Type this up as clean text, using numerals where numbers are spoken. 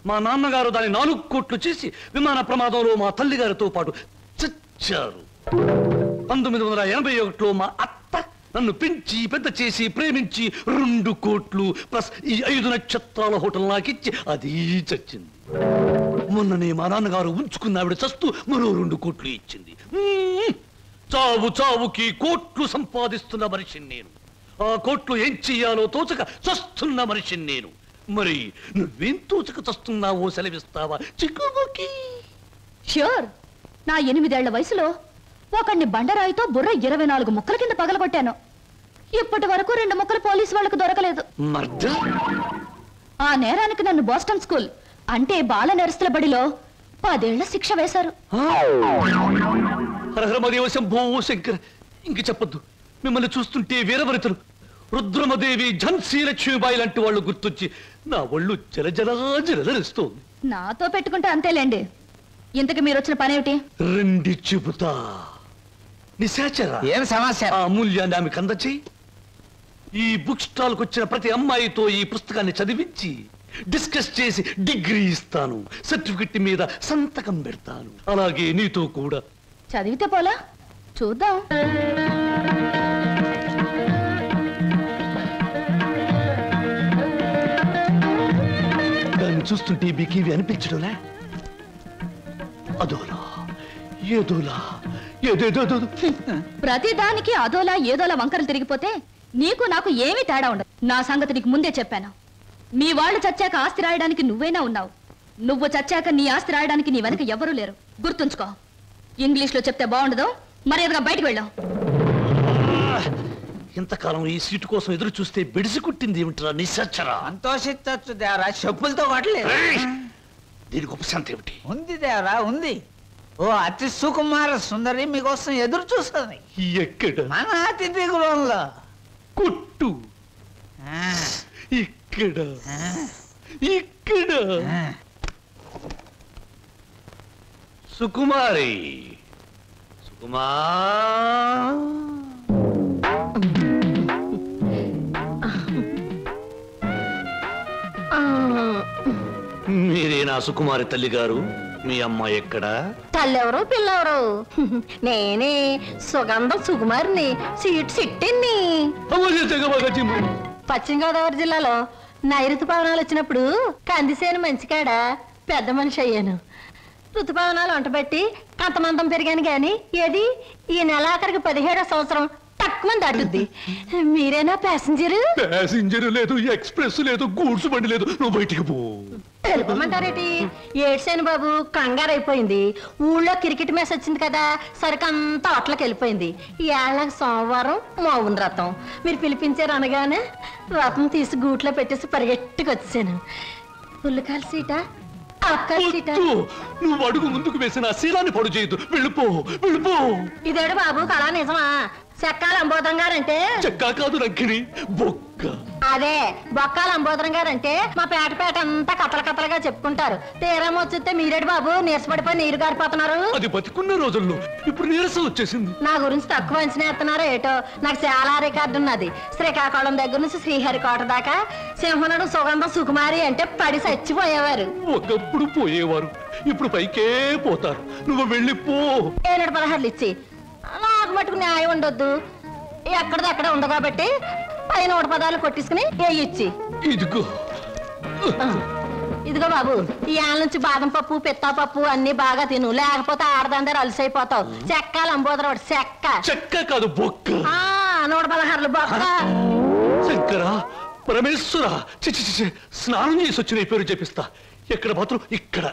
మా నాన్నగారు దాని 4 కోట్లు చేసి విమాన ప్రమాదంలో మా తల్లిగారితో పాటు చచ్చారు. 1981లో మా అత్త నన్ను పెంచి పెద్ద చేసి ప్రేమించి 2 కోట్లు ప్లస్ ఈ 5 నక్షత్రాల హోటల్ నాకిచ్చి అది చచ్చింది. మొన్ననే మా నాన్నగారు ఉంచుకున్న ఆవిడ చస్తూ మరో 2 కోట్లు ఇచ్చింది. చావు చావుకి కోట్లు సంపాదిస్తున్న మనిషిని నేను. ఆ కోట్లు ఏం చెయ్యాలో తోచక చస్తున్న మనిషిని నేను. మరి నువ్వేం తోచక చస్తున్నావో సెలవిస్తావా చిక్కుబుకి? ష్యూర్. నా 8 ఏళ్ల వయసులో ఒకడిని బండరాయితో బుర్ర 24 ముక్కల కింద పగలగొట్టాను. ఇప్పటి వరకు 2 ముక్కలు పోలీసు వాళ్ళకు దొరకలేదు. ఆ నేరానికి నన్ను బోస్టన్ స్కూల్ అంటే బాల నెరస్తుల బడిలో 10 ఏళ్ల శిక్ష వేశారు. శంభో శంకర్, ఇంక చెప్పొద్దు. మిమ్మల్ని చూస్తుంటే వీరవరితలు రుద్రమదేవి, ఝన్సీ లక్ష్మీబాయి లాంటి వాళ్ళు గుర్తొచ్చి నా ఒళ్ళు జలజలస్తోంది. నాతో పెట్టుకుంటే అంతేలేండి. ఇంతకు మీరు వచ్చిన పనేమిటి? రండి చెబుతా. నిశాచర ఏం సమస్య? ఆ అమూల్యాన్ని ఆమెకు అందచేయి. ఈ బుక్ స్టాల్ కు వచ్చిన ప్రతి అమ్మాయితో ఈ పుస్తకాన్ని చదివించి డిస్కస్ చేసి డిగ్రీ ఇస్తాను. సర్టిఫికెట్ మీద సంతకం పెడతాను. అలాగే నీతో కూడా. చదివితే పోలా, చూద్దాం. దాన్ని చూస్తుంటే బికివి అనిపించడంలే. అదోలా ఏదోలా ఏదేదో. ప్రతి దానికి అదోలా ఏదోలా వంకరలు తిరిగిపోతే నీకు నాకు ఏమీ తేడా ఉండదు. నా సంగతి నీకు ముందే చెప్పాను. మీ వాళ్ళు చచ్చాక ఆస్తి రాయడానికి నువ్వైనా ఉన్నావు. నువ్వు చచ్చాక నీ ఆస్తి రాయడానికి నీ వెనక ఎవరూ లేరు. గుర్తుంచుకో. ఇంగ్లీష్ లో చెప్తే బాగుండదు. మర్యాదగా బయటకు వెళ్ళాం. ఇంతకాలం ఈ సీటు కోసం ఎదురు చూస్తే బెడిసి కుట్టింది ఏమిట్రా నిశాచరా? సంతోషించచ్చు దేవరా, చెప్పులతో కొట్టలేదు. దీనికి ఉపశాంతి ఏమిటి? ఉంది దేవరా, ఉంది. ఓ అతి సుకుమార సుందరి మీకోసం ఎదురు చూస్తుంది. ఎక్కడ? మన అతిథి గృహంలో. కొట్టు. ఇక్కడ ఇక్కడ. సుకుమారి, సుకుమా, మీరేనా సుకుమారి తల్లి గారు? మీ అమ్మాయి ఎక్కడా? తల్లెవరు పిల్లెవరు? నేనే సుగంధం సుకుమారిని, సీట్ సిట్టిని. పశ్చిమ గోదావరి జిల్లాలో నైరుతు పవనాలు వచ్చినప్పుడు కందిసేను మంచికాడ పెద్ద మనిషి అయ్యాను. ఋతుపవనాలు వంటబెట్టి అంతమంతం పెరిగాను గాని ఏది ఈ నెలాఖరికి 17వ సంవత్సరం తక్కువ దాటుద్ది. మీరేనా ప్యాసింజరు? ప్యాసింజర్ లేదు, ఎక్స్ప్రెస్ లేదు, గూడ్స్ బండి లేదు. నువ్వు బయటికి పో. వెళ్ళిపోమంటారేటి? ఏడ్సేను బాబు, కంగారు అయిపోయింది. ఊళ్ళో క్రికెట్ మ్యాచ్ వచ్చింది కదా, సరికంతా అట్లకి వెళ్ళిపోయింది. ఈ ఏళ్ళకి సోమవారం మౌన రథం. మీరు పిలిపించారు అనగానే రథం తీసి గూట్లో పెట్టేసి పరిగెట్టుకు వచ్చాను. పుల్లకాల సీటా నువ్వు అడుగు ముందుకు వేసిన శీలాన్ని పొడు చేయదు. వెళ్ళిపో వెళ్ళిపో. ఇదేడు బాబు కళా నిజమా? చెక్కాల అంబోధం గారంటే చెక్కా కాదు రంకిణి, బొక్క. అదే బొక్కాల అంబోధం గారంటే మా పేట అంతా కథలుగా చెప్పుకుంటారు. తీరం వచ్చి మీరేడు బాబు నీరసపడిపోయి నీరు గారిపోతున్నారు. అది బతికున్న రోజుల్లో, ఇప్పుడు నీరసం వచ్చేసింది. నా గురించి తక్కువ అంచనా ఎత్తున్నారో ఏటో. నాకు చాలా రికార్డు ఉన్నది. శ్రీకాకుళం దగ్గర నుంచి శ్రీహరికోట దాకా సింహనుడు సుగంధం సుకుమారి అంటే పడి చచ్చిపోయేవారు. ఒకప్పుడు పోయేవారు, ఇప్పుడు పైకే పోతారు. నువ్వు వెళ్ళిపో. 16 ఇచ్చి నాకు మటుకు న్యాయం ఉండొద్దు. ఎక్కడదక్కడ ఉంది కాబట్టి పైన 100 పదాలు కొట్టించుకుని ఇచ్చి. ఇదిగో ఇదిగో బాబు, ఈ ఆళ్ళ నుంచి బాదం పప్పు పిత్తా పప్పు అన్ని బాగా తిను, లేకపోతే ఆడదందరూ అలసైపోతావు. చెక్కాలి అంబోదర చెక్క కాదు బొక్క. 116 బొక్క. శంకర పరమేశ్వర, స్నానం చేసి వచ్చిన పేరు చెప్పిస్తా. ఎక్కడ మాత్రం ఇక్కడ